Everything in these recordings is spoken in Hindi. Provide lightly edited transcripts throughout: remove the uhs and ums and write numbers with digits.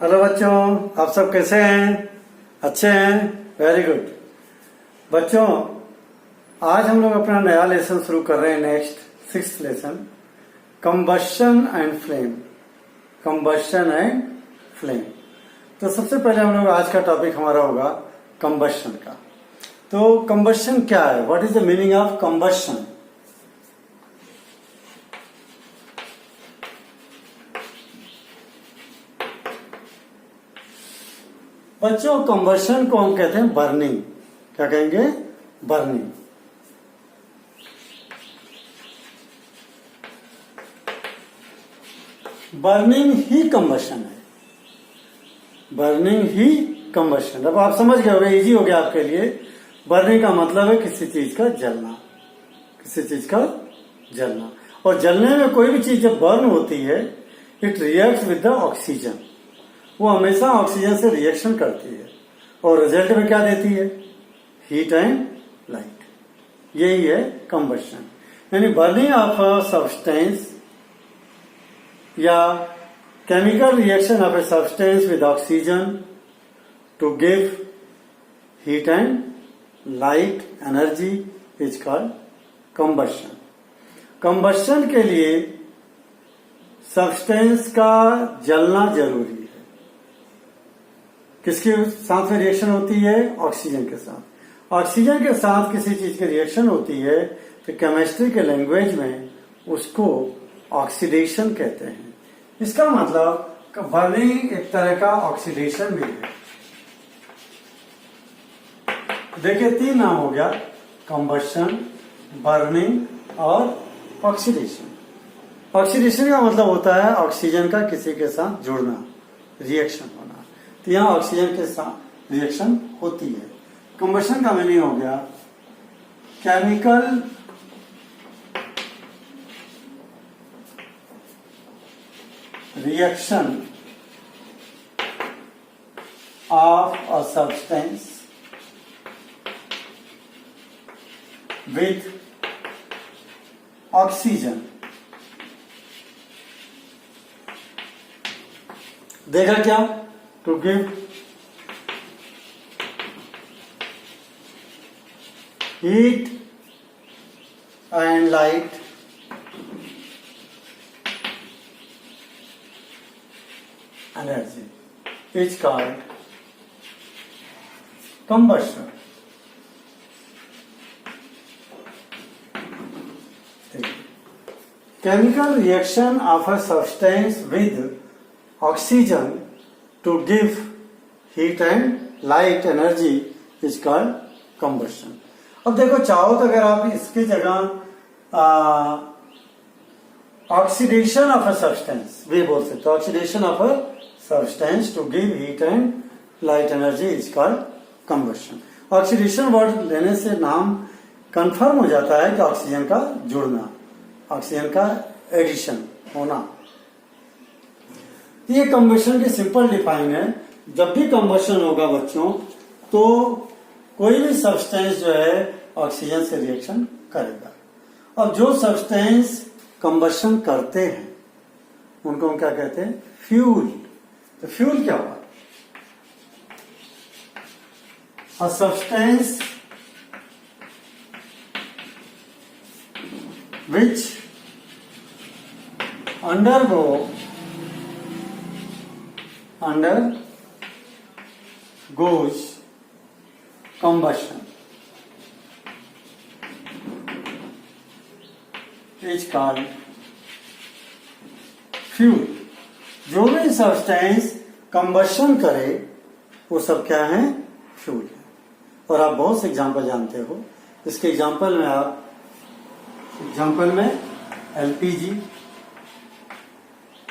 हेलो बच्चों, आप सब कैसे हैं? अच्छे हैं? Very good. बच्चों, आज हम लोग अपना नया लेसन शुरू कर रहे हैं। Next 6th lesson, combustion and flame. Combustion and flame. तो सबसे पहले हम लोग आज का टॉपिक हमारा होगा कंबशन का। तो कंबशन क्या है? What is the meaning of combustion? बच्चों, कंबशन को हम कहते हैं बर्निंग। क्या कहेंगे? बर्निंग। बर्निंग ही कंबशन है। बर्निंग ही कंबशन। अब आप समझ गए होंगे, इजी हो गया आपके लिए। बर्निंग का मतलब है किसी चीज का जलना। किसी चीज का जलना। और जलने में कोई भी चीज जब बर्न होती है, it reacts with the oxygen. वो हमेशा ऑक्सीजन से रिएक्शन करती है और रिजल्ट में क्या देती है? Heat and light. यही है कंबशन। यानी बर्निंग ऑफ अ सब्सटेंस या chemical reaction of a substance with oxygen to give heat and light energy is called combustion. Combustion के लिए सब्सटेंस का जलना जरूरी है। किसके साथ में रिएक्शन होती है? ऑक्सीजन के साथ। ऑक्सीजन के साथ किसी चीज की रिएक्शन होती है तो केमिस्ट्री के लैंग्वेज में उसको ऑक्सीडेशन कहते हैं। इसका मतलब बर्निंग एक तरह का ऑक्सीडेशन भी है। देखिए, 3 नाम हो गया: कंबशन, बर्निंग और ऑक्सीडेशन। ऑक्सीडेशन का मतलब होता है ऑक्सीजन का किसी के साथ जुड़ना, रिएक्शन होना। तो यहां ऑक्सीजन के साथ रिएक्शन होती है। कंबशन का मीनिंग हो गया chemical reaction of a substance with oxygen. देखा क्या? To give heat and light energy is called combustion. Chemical reaction of a substance with oxygen to give heat and light energy is called combustion. अब देखो, चाहो तो अगर आप इसकी जगह ऑक्सीडेशन ऑफ अ सब्सटेंस भी बोल सकते हो। Oxidation of a substance to give heat and light energy is called combustion. Oxidation word लेने से नाम कंफर्म हो जाता है कि ऑक्सीजन का जुड़ना, ऑक्सीजन का एडिशन होना। ये कंबशन की सिंपल डिफाइन है। जब भी कंबशन होगा बच्चों, तो कोई भी सब्सटेंस जो है ऑक्सीजन से रिएक्शन करेगा। और जो सब्सटेंस कंबशन करते हैं उनको हम क्या कहते हैं? फ्यूल। तो फ्यूल क्या हुआ? अ substance which undergoes combustion is called fuel. जो भी सब्सटेंस कंबशन करे वो सब क्या है? फ्यूल है। और आप बहुत से एग्जाम्पल जानते हो। इसके एग्जाम्पल में LPG,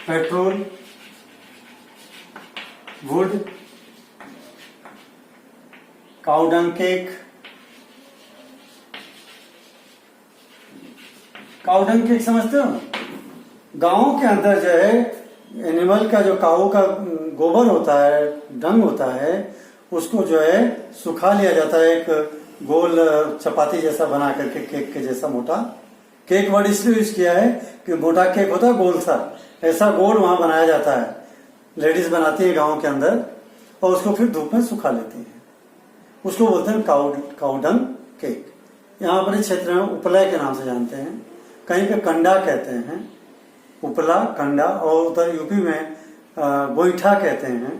petrol, would, cow dung cake. Cow dung cake समझते हो? गांव के अंदर जो है एनिमल का, जो काऊ का गोबर होता है, डंग होता है, उसको जो है सुखा लिया जाता है एक गोल चपाती जैसा बना करके, केक के जैसा मोटा। केक वर्ड इसलिए यूज किया है कि मोटा केक होता है गोल सा, ऐसा गोल वहां बनाया जाता है लेडीज बनाती है गांव के अंदर और उसको फिर धूप में सुखा लेती हैं। उसको बोलते हैं काउडंग केक। यहाँ पर इस क्षेत्र में उपला के नाम से जानते हैं, कहीं पे कंडा कहते हैं, उपला कंडा, और उधर यूपी में गोईठा कहते हैं।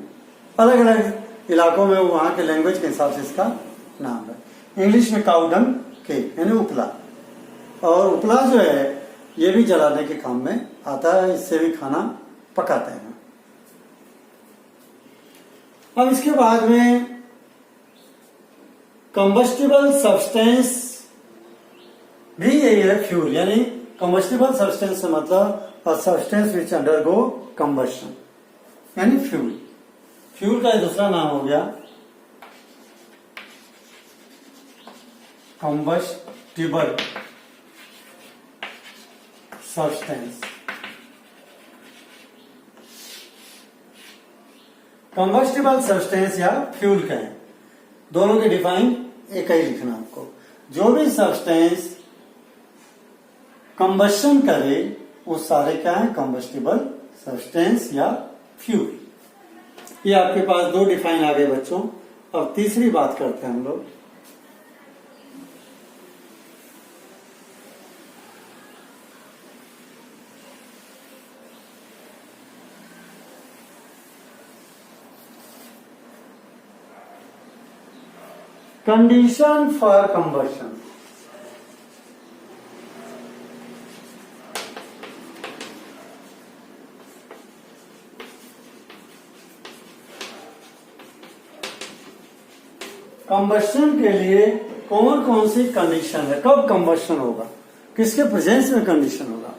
अलग अलग इलाकों में वहाँ के लैंग्वेज के हिसाब से इसका नाम है। इंग्लिश में काउडंग केक यानी उपला। और उपला जो है ये भी जलाने के काम में आता है, इससे भी खाना पकाते हैं। अब इसके बाद में कंबस्टिबल सब्सटेंस भी यही है फ्यूल, यानी कंबस्टिबल सब्सटेंस से मतलब अ सब्सटेंस विच अंडरगो कंबस्शन यानी फ्यूल। फ्यूल का दूसरा नाम हो गया कंबस्टिबल सब्सटेंस। कंबस्टिबल सब्सटेंस या फ्यूल कहें, दोनों के डिफाइन एक ही लिखना आपको। जो भी सब्सटेंस कंबस्शन करे वो सारे क्या है, कंबस्टिबल सब्सटेंस या फ्यूल। ये आपके पास दो डिफाइन आ गए बच्चों। अब तीसरी बात करते हैं हम लोग। Condition for combustion. कंबस्शन के लिए कौन कौन सी कंडीशन है, कब कंबस्शन होगा, किसके प्रेजेंस में कंडीशन होगा।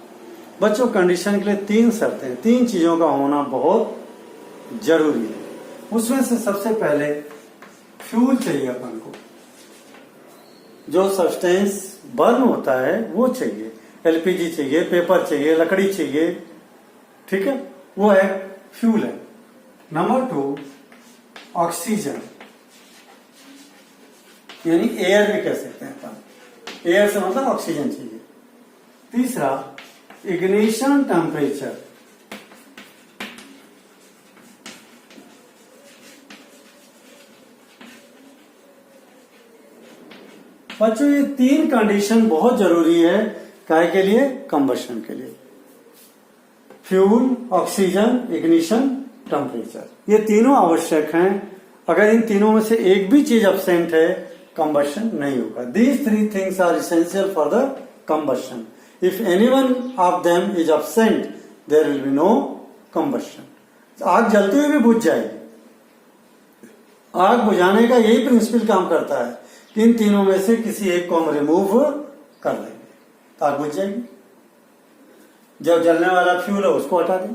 बच्चों कंडीशन के लिए तीन शर्तें, तीन चीजों का होना बहुत जरूरी है। उसमें से सबसे पहले फ्यूल चाहिए अपन को, जो सब्सटेंस बर्न होता है वो चाहिए। एलपीजी चाहिए, पेपर चाहिए, लकड़ी चाहिए, ठीक है, वो है फ्यूल है। नंबर 2 ऑक्सीजन यानी एयर भी कह सकते हैं अपन, एयर से मतलब ऑक्सीजन चाहिए। तीसरा इग्निशन टेम्परेचर, बच्चों ये तीन कंडीशन बहुत जरूरी है काय के लिए, कंबस्शन के लिए। फ्यूल, ऑक्सीजन, इग्निशन, टेम्परेचर, ये तीनों आवश्यक हैं। अगर इन तीनों में से एक भी चीज अब्सेंट है कंबस्शन नहीं होगा। These three things are essential for the combustion. If any one of them is absent, there will be no combustion. आग जलते हुए भी बुझ जाएगी। आग बुझाने का यही प्रिंसिपल काम करता है कि इन तीनों में से किसी एक को हम रिमूव कर देंगे तो आग बुझ जाएगी। जो जलने वाला फ्यूल है उसको हटा दें,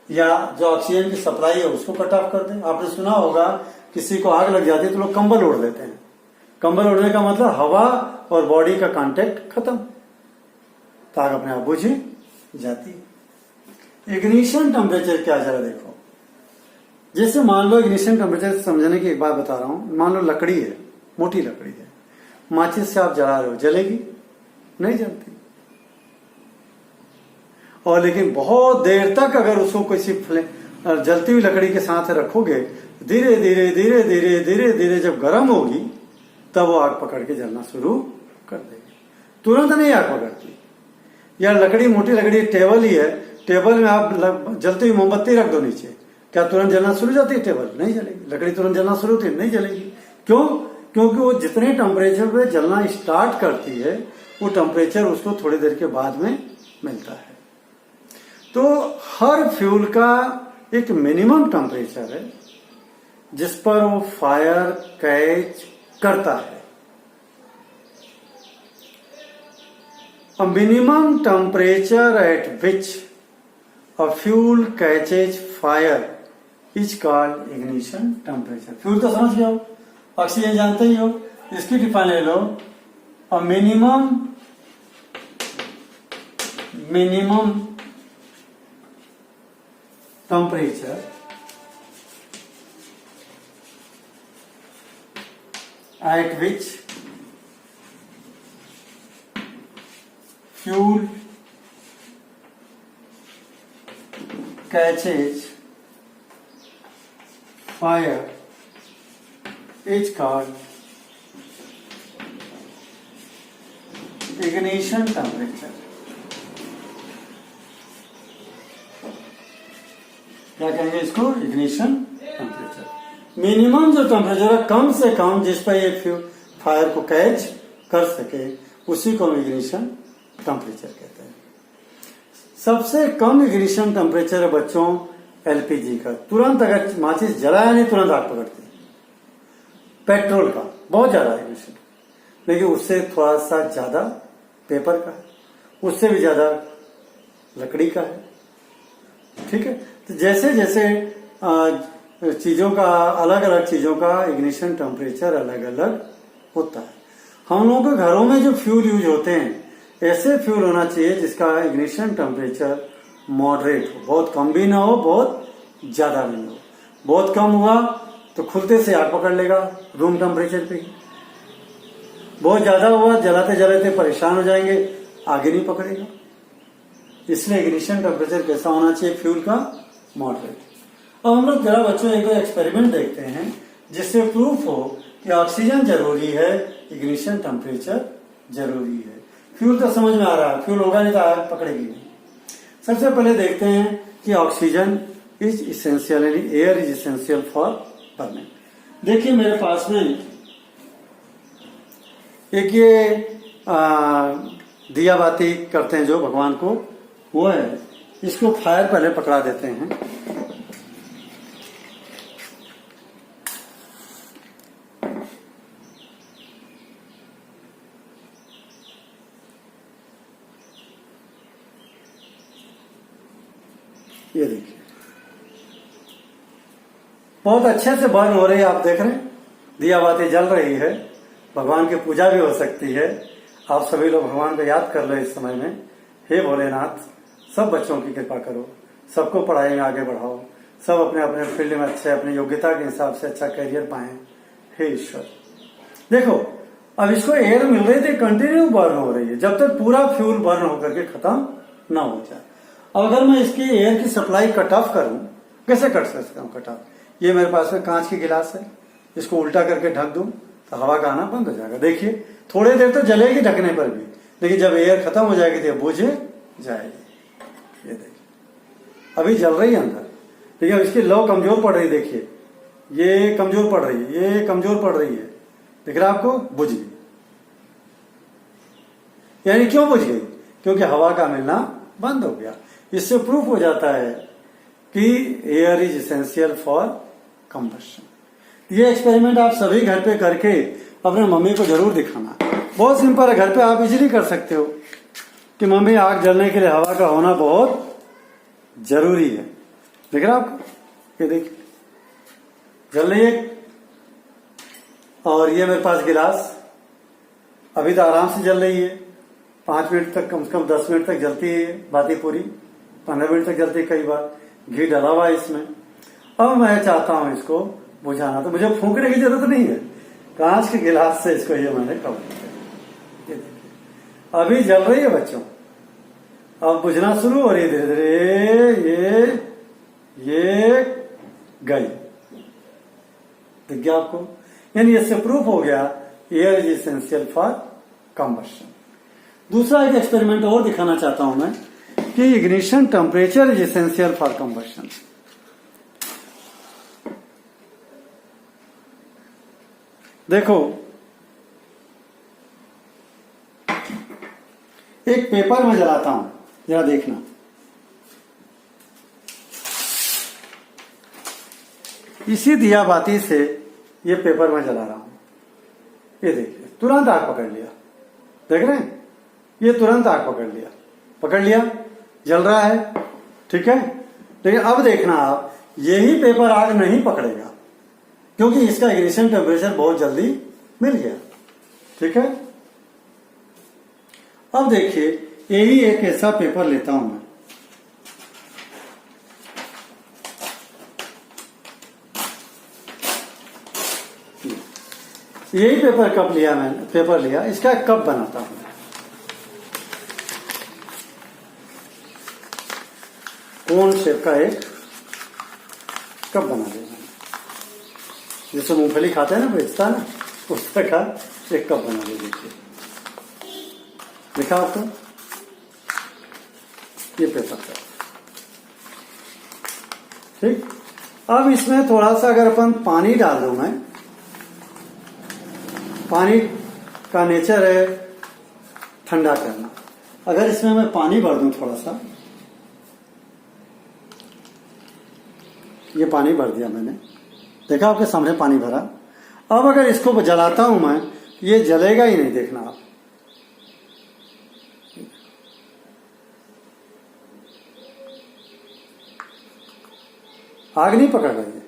या जो ऑक्सीजन की सप्लाई है उसको कट ऑफ कर दें। आपने सुना होगा किसी को आग लग जाती है तो लोग कंबल ओढ़ लेते हैं। कंबल ओढ़ने का मतलब हवा और बॉडी का कांटेक्ट खत्म, तो आग अपने आप बुझ जाती है। इग्निशन टेम्परेचर क्या, जरा देखो। जैसे मान लो इग्निशन टेम्परेचर समझने की एक बात बता रहा हूं। मान लो लकड़ी है, मोटी लकड़ी है, माचिस से आप जला रहे हो, जलेगी नहीं जलती। और लेकिन बहुत देर तक अगर उसको किसी जलती हुई लकड़ी के साथ रखोगे, धीरे धीरे धीरे धीरे धीरे धीरे जब गर्म होगी तब वो आग पकड़ के जलना शुरू कर देगी। तुरंत नहीं आग पकड़ती। या लकड़ी, मोटी लकड़ी, टेबल ही है, टेबल में आप जलती हुई मोमबत्ती रख दो नीचे, क्या तुरंत जलना शुरू हो जाती है? टेबल नहीं जलेगी। लकड़ी तुरंत जलना शुरू होती है? नहीं जलेगी। क्यों? क्योंकि वो जितने टेम्परेचर पे जलना स्टार्ट करती है वो टेम्परेचर उसको थोड़ी देर के बाद में मिलता है। तो हर फ्यूल का एक मिनिमम टेम्परेचर है जिस पर वो फायर कैच करता है। A minimum temperature at which a fuel catches fire is called ignition temperature. Fuel तो समझ गए हो, ऑक्सीजन जानते ही हो, इसकी डिफाइन ले लो। A minimum temperature at which fuel catches fire is called ignition temperature. क्या कहेंगे इसको? Ignition temperature. मिनिमम जो टेम्परेचर है, कम से कम जिस पर ये फायर को कैच कर सके, उसी को हम इग्निशन टेम्परेचर कहते हैं। सबसे कम इग्निशन टेम्परेचर है बच्चों एलपीजी का। तुरंत अगर माचिस जलाया नहीं तुरंत आग पकड़ती है। पेट्रोल का बहुत ज्यादा इग्निशन, लेकिन उससे थोड़ा सा ज्यादा पेपर का है, उससे भी ज्यादा लकड़ी का है। ठीक है, तो जैसे जैसे चीजों का, अलग अलग चीजों का इग्निशन टेम्परेचर अलग अलग होता है। हम लोगों के घरों में जो फ्यूल यूज होते हैं, ऐसे फ्यूल होना चाहिए जिसका इग्निशन टेम्परेचर मॉडरेट हो, बहुत कम भी ना हो, बहुत ज्यादा भी ना हो। बहुत कम हुआ तो खुलते से आग पकड़ लेगा रूम टेम्परेचर पे ही। बहुत ज्यादा हुआ, जलाते जलाते परेशान हो जाएंगे, आगे नहीं पकड़ेगा। इसलिए इग्निशन टेम्परेचर कैसा होना चाहिए फ्यूल का? मॉडरेट। अब हम लोग जरा बच्चों एक एक्सपेरिमेंट देखते हैं जिससे प्रूफ हो कि ऑक्सीजन जरूरी है, इग्निशन टेम्परेचर जरूरी है। फ्यूल तो समझ में आ रहा है, फ्यूल होगा नहीं तो आग पकड़ेगी नहीं। सबसे पहले देखते हैं कि ऑक्सीजन इज इसेंशियल, यानी air is essential for burning. देखिए मेरे पास में एक ये दिया बाती करते हैं जो भगवान को, वो है। इसको फायर पहले पकड़ा देते हैं। ये देखिए बहुत अच्छे से बर्न हो रही है, आप देख रहे हैं, दिया बाती जल रही है। भगवान की पूजा भी हो सकती है। आप सभी लोग भगवान को याद कर लो इस समय में। हे भोलेनाथ, सब बच्चों की कृपा करो, सबको पढ़ाई में आगे बढ़ाओ, सब अपने अपने फील्ड में अच्छे, अपनी योग्यता के हिसाब से अच्छा करियर पाएं। हे ईश्वर, देखो अब इसको एयर मिल रही थी, कंटिन्यू बर्न हो रही है जब तक पूरा फ्यूल बर्न होकर के खत्म ना हो जाए। अब अगर मैं इसकी एयर की सप्लाई कट ऑफ करूं, कैसे कट सकता हूं कट ऑफ? ये मेरे पास में कांच की गिलास है, इसको उल्टा करके ढक दूं तो हवा का आना बंद हो जाएगा। देखिए थोड़ी देर तो जलेगी ढकने पर भी, लेकिन जब एयर खत्म हो जाएगी तो बुझ जाएगी। ये देखिए अभी जल रही है अंदर, लेकिन अब इसकी लौ कमजोर पड़ रही है। देखिए ये कमजोर पड़ रही है, ये कमजोर पड़ रही है, दिख रहा है आपको? बुझ गई। यानी क्यों बुझ गई? क्योंकि हवा का मिलना बंद हो गया। इससे प्रूफ हो जाता है कि air is essential for combustion. ये एक्सपेरिमेंट आप सभी घर पे करके अपने मम्मी को जरूर दिखाना। बहुत सिंपल है, घर पे आप इजीली कर सकते हो कि मम्मी आग जलने के लिए हवा का होना बहुत जरूरी है। देख रहे आपको? ये देखिए जल रही है, और ये मेरे पास गिलास अभी तो आराम से जल रही है। 5 मिनट तक, कम से कम 10 मिनट तक जलती है बाती पूरी, 15 मिनट तक जलती है कई बार। घी डला हुआ है इसमें। अब मैं चाहता हूं इसको बुझाना, तो मुझे फूंकने की जरूरत नहीं है, कांच के गिलास से इसको ये मैंने कवर किया। ये देखिए अभी जल रही है बच्चों, अब बुझना शुरू हो रही है धीरे धीरे। ये गई, दिख गया आपको? यानी इससे प्रूफ हो गया air is essential for combustion. दूसरा एक एक्सपेरिमेंट और दिखाना चाहता हूं मैं कि ignition temperature is essential for combustion. देखो एक पेपर में जलाता हूं, जरा देखना। इसी दिया बाती से ये पेपर में जला रहा हूं, ये देखिए तुरंत आग पकड़ लिया। देख रहे हैं? ये तुरंत आग पकड़ लिया, जल रहा है। ठीक है, लेकिन अब देखना आप, यही पेपर आग नहीं पकड़ेगा क्योंकि इसका इग्निशन टेम्परेचर बहुत जल्दी मिल गया। ठीक है, अब देखिए यही एक ऐसा पेपर लेता हूं मैं, यही पेपर कप लिया मैंने, पेपर लिया, इसका एक कप बनाता हूं। कोन शेप का एक कप बना दिया मैंने। जैसे मूंगफली खाते हैं ना, बेचता है ना, उस तरह का एक कप बना लीजिए। देखा आपको, ये पेपर कप। ठीक, अब इसमें थोड़ा सा अगर अपन पानी डाल दूं, मैं, पानी का नेचर है ठंडा करना। अगर इसमें मैं पानी भर दूं थोड़ा सा, ये पानी भर दिया मैंने, देखा आपके सामने पानी भरा। अब अगर इसको जलाता हूं मैं, ये जलेगा ही नहीं, देखना आप। आग नहीं पकड़ रही है,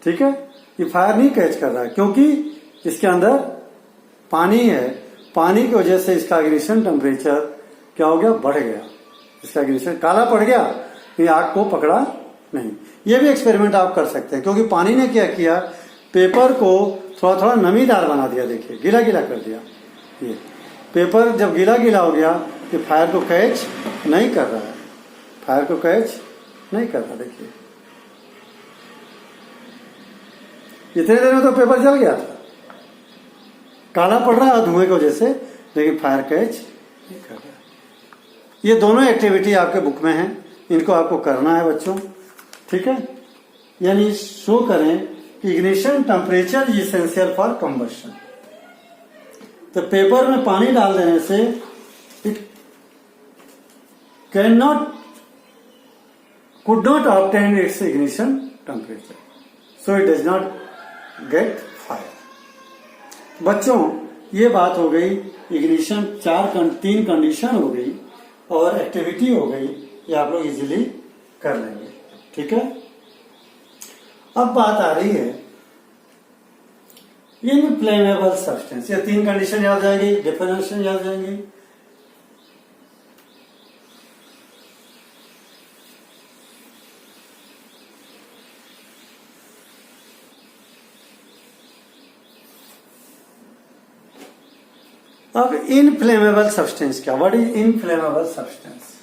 ठीक है, ये फायर नहीं कैच कर रहा है, क्योंकि इसके अंदर पानी है। पानी की वजह से इसका इग्निशन टेम्परेचर क्या हो गया, बढ़ गया, इसका इग्निशन काला पड़ गया, ये आग को पकड़ा नहीं। ये भी एक्सपेरिमेंट आप कर सकते हैं, क्योंकि पानी ने क्या किया, पेपर को थोड़ा थोड़ा नमीदार बना दिया। देखिए, गीला गीला कर दिया। ये पेपर जब गीला गीला हो गया, ये फायर को कैच नहीं कर रहा है, फायर को कैच नहीं कर रहा। देखिए, इतने देर में तो पेपर जल गया था, काला पड़ रहा है धुएं की वजह से, लेकिन फायर कैच नहीं कर रहा। ये दोनों एक्टिविटी आपके बुक में है, इनको आपको करना है बच्चों, ठीक है। यानी शो करें कि ignition temperature is essential for combustion. तो पेपर में पानी डाल देने से it can not, could not obtain it's ignition temperature, so it does not gate fire. बच्चों, ये बात हो गई इग्निशन, 3 कंडीशन हो गई और एक्टिविटी हो गई, ये आप लोग इजीली कर लेंगे, ठीक है। अब बात आ रही है इनफ्लेमेबल सब्सटेंस। ये 3 कंडीशन याद जाएगी, डेफिनेशन याद जाएंगी। अब इनफ्लेमेबल सब्सटेंस क्या, व्हाट इज इनफ्लेमेबल सब्सटेंस?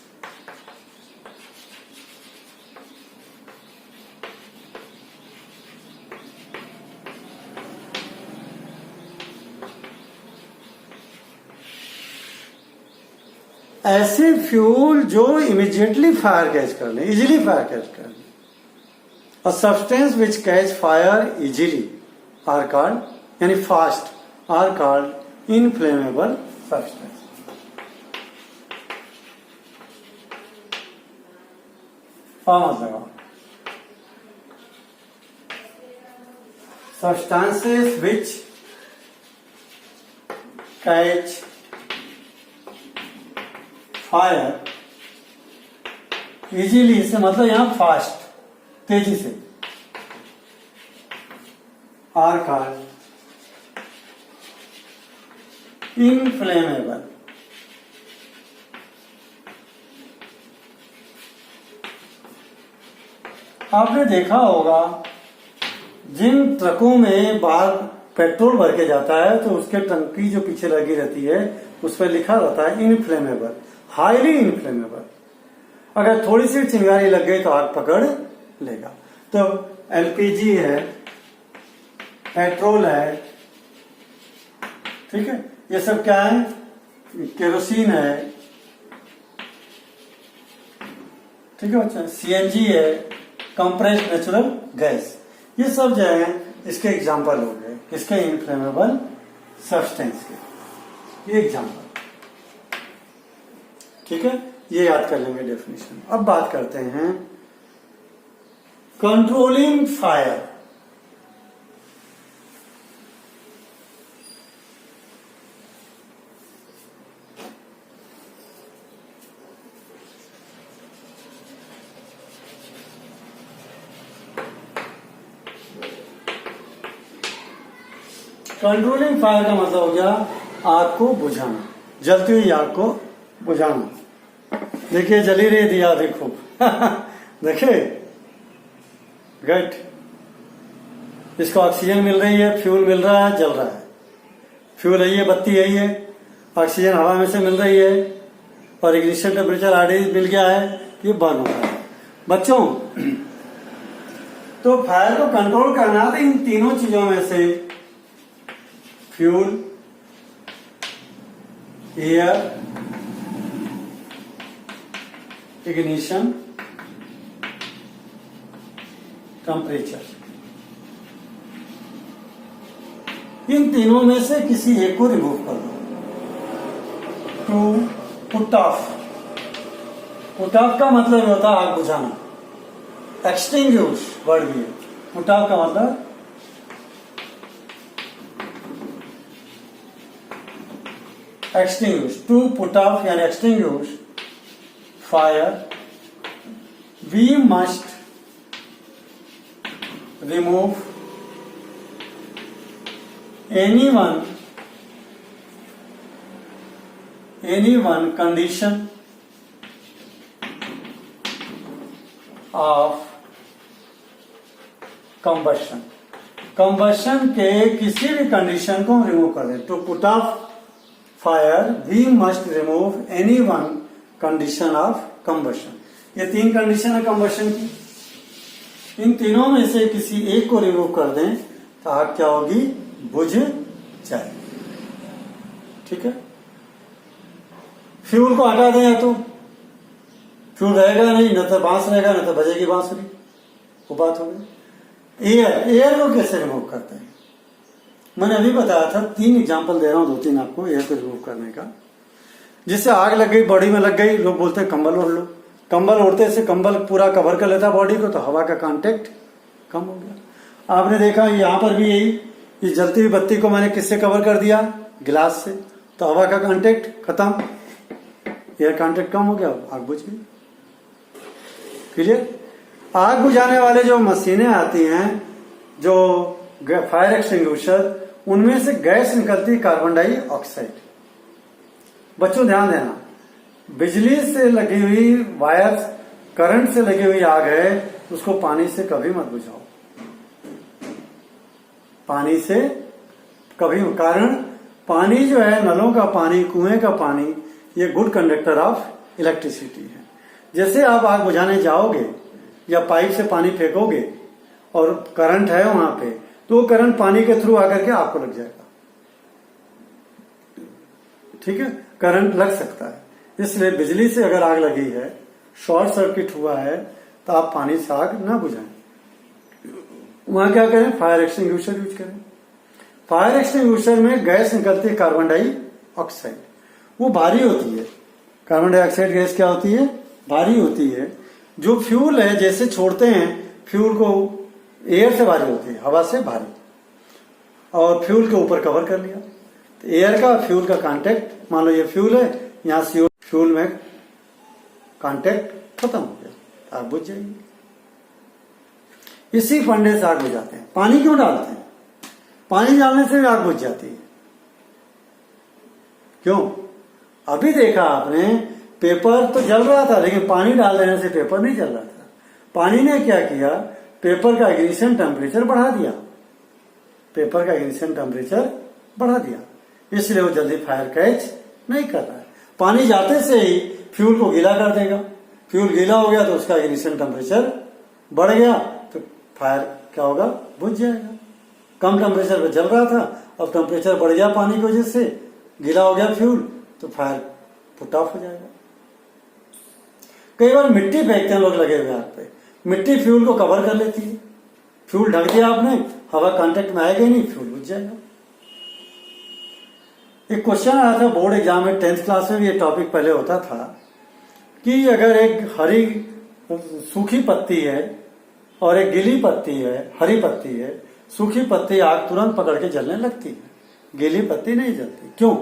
ऐसे फ्यूल जो इमीडिएटली फायर कैच कर ले, इजीली फायर कैच कर ले। A substance which catch fire easily are called, यानी fast, are called inflammable substance. मत लगाओ। Substances which catch fire easily, इससे मतलब यहां फास्ट, तेजी से, आर कॉल्ड इनफ्लेमेबल। आपने देखा होगा जिन ट्रकों में बाहर पेट्रोल भर के जाता है, तो उसके टंकी जो पीछे लगी रहती है उस पर लिखा रहता है इनफ्लेमेबल, हाईली इनफ्लेमेबल। अगर थोड़ी सी चिंगारी लग गई तो आग पकड़ लेगा। तो एलपीजी है, पेट्रोल है, ठीक है, ये सब क्या है, केरोसिन है, ठीक है बच्चा, सीएनजी है, कंप्रेस्ड नेचुरल गैस, ये सब जो है इसके एग्जाम्पल हो गए, इसके इनफ्लेमेबल सब्सटेंस के ये एग्जाम्पल, ठीक है। ये याद कर लेंगे डेफिनेशन। अब बात करते हैं कंट्रोलिंग फायर। कंट्रोलिंग फायर का मतलब हो गया आग को बुझाना, जलती हुई आग को बुझाना। देखिए जली रही दिया, देखो देखिए गट, इसको ऑक्सीजन मिल रही है, फ्यूल मिल रहा है, जल रहा है। फ्यूल है ये, बत्ती है ये, ऑक्सीजन हवा में से मिल रही है और इग्निशन टेम्परेचर ऑलरेडी मिल गया है, ये बर्न हो रहा है। बच्चों तो फायर को कंट्रोल करना तो इन तीनों चीजों में से फ्यूल, एयर, इग्निशन, टेम्परेचर, इन तीनों में से किसी एक को रिमूव कर दो। To put off, put off का मतलब होता है आग बुझाना। एक्सटिंग्विश वर्ड भी है। पुट ऑफ का मतलब एक्सटिंग्विश। टू पुट ऑफ यानी extinguish fire, we must remove any one condition of combustion। Combustion के किसी भी कंडीशन को हम रिमूव कर दें। To put off fire we must remove any one condition of combustion. ये तीन कंडीशन है कंबशन की, इन तीनों में से किसी एक को रिमूव कर दें तो आग क्या होगी, बुझ जाएगी। ठीक है। फ्यूल को हटा दें या तो फ्यूल रहेगा नहीं, न तो बांस रहेगा न तो बजेगी बांसुरी, वो बात हो गई। एयर को कैसे रिमूव करते हैं, मैंने अभी बताया था। 3 एग्जांपल दे रहा हूं, 2-3 आपको एयर को रिमूव करने का। जिससे आग लग गई, बॉडी में लग गई, लोग बोलते हैं कंबल ओढ़ लो। कंबल ओढ़ते से कंबल पूरा कवर कर लेता बॉडी को, तो हवा का कांटेक्ट कम हो गया। आपने देखा यहां पर भी यही, ये जलती हुई बत्ती को मैंने किससे कवर कर दिया, गिलास से, तो हवा का कांटेक्ट खत्म, एयर कांटेक्ट कम हो गया, आग बुझ गई। क्लियर। आग बुझाने वाले जो मशीनें आती हैं, जो फायर एक्सटिंग्विशर, उनमें से गैस निकलती कार्बन डाइऑक्साइड। बच्चों ध्यान देना, बिजली से लगी हुई वायर, करंट से लगी हुई आग है, उसको पानी से कभी मत बुझाओ। पानी से कभी, कारण पानी जो है, नलों का पानी, कुएं का पानी, ये गुड कंडक्टर ऑफ इलेक्ट्रिसिटी है। जैसे आप आग बुझाने जाओगे या पाइप से पानी फेंकोगे और करंट है वहां पे, तो वो करंट पानी के थ्रू आकर के आपको लग जाएगा। ठीक है, करंट लग सकता है। इसलिए बिजली से अगर आग लगी है, शॉर्ट सर्किट हुआ है, तो आप पानी से आग ना बुझाएं। वहां क्या करें, फायर एक्सटिंग्विशर यूज करें। फायर एक्सटिंग्विशर में गैस निकलती है कार्बन डाइऑक्साइड, वो भारी होती है। कार्बन डाइऑक्साइड गैस क्या होती है, भारी होती है। जो फ्यूल है, जैसे छोड़ते हैं फ्यूल को, एयर से भारी होती है, हवा से भारी, और फ्यूल के ऊपर कवर कर लिया, तो एयर का फ्यूल का कांटेक्ट, मान लो ये फ्यूल है, यहां से फ्यूल में कांटेक्ट खत्म हो गया, आग बुझ जाएगी। इसी फंडे से आग बुझाते हैं। पानी क्यों डालते हैं, पानी डालने से भी आग बुझ जाती है। क्यों, अभी देखा आपने, पेपर तो जल रहा था, लेकिन पानी डाल देने से पेपर नहीं जल रहा था। पानी ने क्या किया, पेपर का इग्निशन टेम्परेचर बढ़ा दिया, पेपर का इग्निशन टेम्परेचर बढ़ा दिया, इसलिए वो जल्दी फायर कैच नहीं कर रहा है। पानी जाते से ही फ्यूल को गीला कर देगा, फ्यूल गीला हो गया तो उसका इग्निशन टेम्परेचर बढ़ गया, तो फायर क्या होगा, बुझ जाएगा। कम टेम्परेचर पे जल रहा था, अब टेम्परेचर बढ़ गया पानी की वजह से, गीला हो गया फ्यूल, तो फायर पुट ऑफ हो जाएगा। कई बार मिट्टी फेंकते हैं लोग लगे हुए आग पे, मिट्टी फ्यूल को कवर कर लेती है, फ्यूल ढक दिया आपने, हवा कांटेक्ट में आएगा ही नहीं, फ्यूल बुझ जाएगा। एक क्वेश्चन आया था बोर्ड एग्जाम में, 10th क्लास में भी ये टॉपिक पहले होता था, कि अगर एक हरी सूखी पत्ती है और एक गीली पत्ती है, हरी पत्ती है, सूखी पत्ती आग तुरंत पकड़ के जलने लगती है, गीली पत्ती नहीं जलती, क्यों,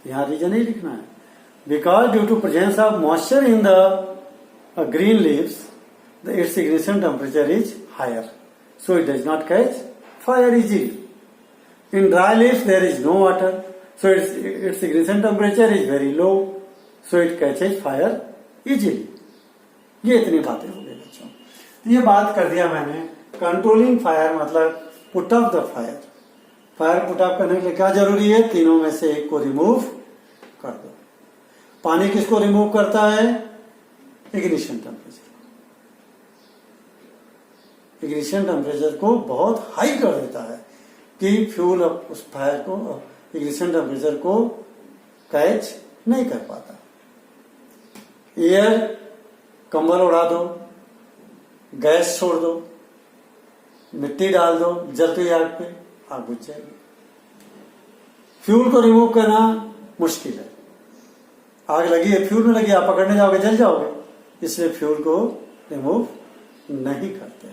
यहां रीजन ही लिखना है। Because due to presence of moisture in the green leaves, its ignition temperature is higher, so it does not catch fire easily. In dry leaves there is no water, so its ignition temperature is very low, so it catches fire easily. ये इतनी बातें हो गई बच्चों। ये बात कर दिया मैंने। कंट्रोलिंग फायर मतलब put off the fire. Fire put off करने के लिए क्या जरूरी है, तीनों में से एक को रिमूव कर दो। पानी किसको रिमूव करता है, इग्निशन टेम्परेचर। इग्निशन टेम्परेचर को बहुत हाई कर देता है कि फ्यूल उस फायर को इग्निशन टेम्परेचर को कैच नहीं कर पाता। एयर कंबल उड़ा दो, गैस छोड़ दो, मिट्टी डाल दो, जलती आग पे आग बुझ जाएगी। फ्यूल को रिमूव करना मुश्किल है। आग लगी है, फ्यूल में लगी, आप पकड़ने जाओगे जल जाओगे, इसलिए फ्यूल को रिमूव नहीं करते।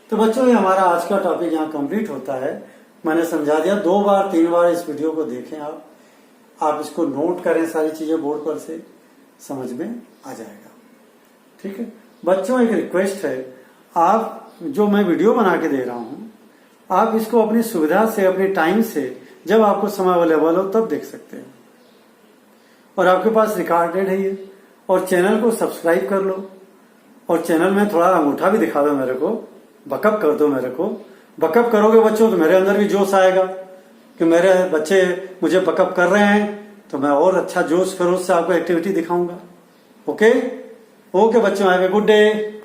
तो बच्चों, ये हमारा आज का टॉपिक यहाँ कंप्लीट होता है। मैंने समझा दिया, 2 बार 3 बार इस वीडियो को देखें आप इसको नोट करें, सारी चीजें बोर्ड पर से समझ में आ जाएगा। ठीक है बच्चों, एक रिक्वेस्ट है, आप जो मैं वीडियो बना के दे रहा हूं, आप इसको अपनी सुविधा से, अपने टाइम से, जब आपको समय अवेलेबल हो तब देख सकते हैं। और आपके पास रिकॉर्डेड है ये, और चैनल को सब्सक्राइब कर लो, और चैनल में थोड़ा अंगूठा भी दिखा दो मेरे को, बकअप कर दो मेरे को। बकअप करोगे बच्चों तो मेरे अंदर भी जोश आएगा कि मेरे बच्चे मुझे बकअप कर रहे हैं, तो मैं और अच्छा जोश खरोश से आपको एक्टिविटी दिखाऊंगा। ओके बच्चों, हैव ए गुड डे।